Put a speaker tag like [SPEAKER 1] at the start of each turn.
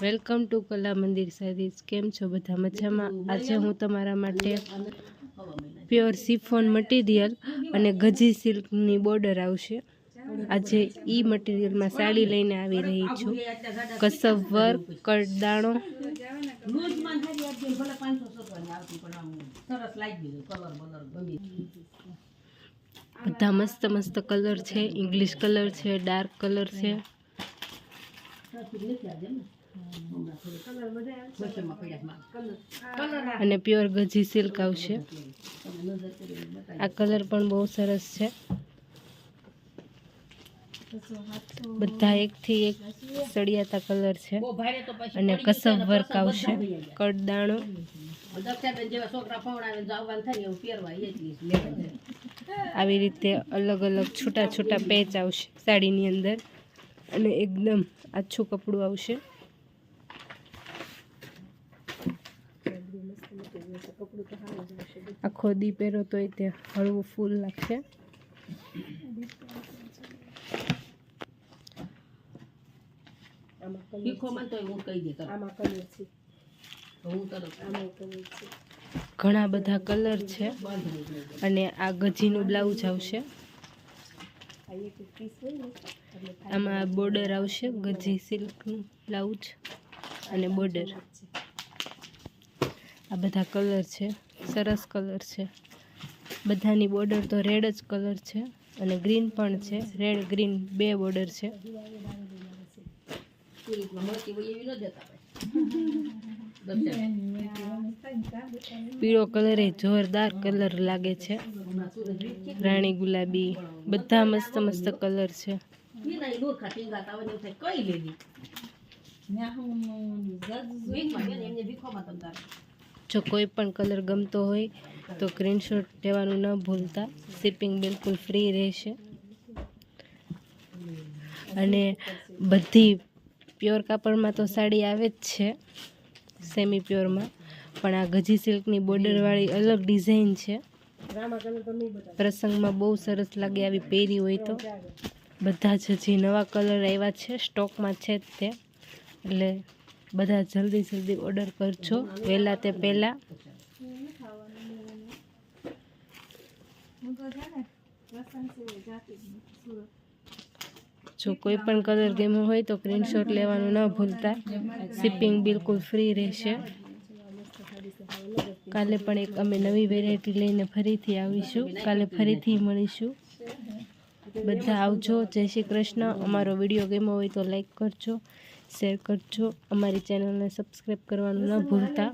[SPEAKER 1] Welcome to કલા મંદિર saris. કેમ છો બધા મજામાં? આજે હું તમારા માટે પ્યોર સિફોન મટીરિયલ અને ગજી સિલ્કની બોર્ડર આવશે। આજે ઈ મટીરિયલમાં સાડી લઈને આવી રહી છું। કસબ વર્ક, કડદાણો, બધા મસ્ત મસ્ત કલર છે। ઇંગ્લિશ કલર છે, ડાર્ક કલર છે, અને પ્યોર ગજી સિલ્ક આવશે। આ કલર પણ બહુ સરસ છે। બધા એકથી એક સળિયાતા કલર છે અને કસબ વર્ક આવશે। કડદાણો, આવી રીતે અલગ અલગ છૂટા છૂટા પેચ આવશે સાડીની અંદર અને એકદમ આછું કપડું આવશે। આખો દી પહેરો તો તે હળવું ફૂલ લાગશે। ઘણા બધા કલર છે અને આ ગજીનું બ્લાઉઝ આવશે। આમાં બોર્ડર આવશે, ગજી સિલ્કનું બ્લાઉઝ અને બોર્ડર। આ બધા કલર છે, સરસ કલર છે। બધાની બોર્ડર તો રેડ જ કલર છે અને ગ્રીન પણ છે। રેડ ગ્રીન બે બોર્ડર છે। પીળો કલર એ જોરદાર કલર લાગે છે। રાણી ગુલાબી, બધા મસ્ત મસ્ત કલર છે। જો કોઈ પણ કલર ગમતો હોય તો સ્ક્રીનશોટ લેવાનું ન ભૂલતા। શિપિંગ બિલકુલ ફ્રી રહેશે અને બધી પ્યોર કાપડમાં તો સાડી આવે જ છે, સેમી પ્યોરમાં, પણ આ ગજી સિલ્કની બોર્ડરવાળી અલગ ડિઝાઇન છે। પ્રસંગમાં બહુ સરસ લાગે આવી પહેરી હોય તો। બધા જ હજી નવા કલર આવ્યા છે, સ્ટોકમાં છે જ તે, એટલે બધા જલ્દી જલ્દી ઓર્ડર કરજો વહેલા તે પહેલાં। જો કોઈ પણ કલર ગમ્યો હોય તો સ્ક્રીનશોટ લેવાનું ન ભૂલતા। શિપિંગ બિલકુલ ફ્રી રહેશે। કાલે પણ એક અમે નવી વેરાયટી લઈને ફરીથી આવીશું। કાલે ફરીથી મળીશું। બધા આવજો। જય શ્રી કૃષ્ણ। અમારો વિડીયો ગમ્યો હોય તો લાઈક કરજો, શેર કરજો, અમારી ચેનલને સબસ્ક્રાઈબ કરવાનું ન ભૂલતા।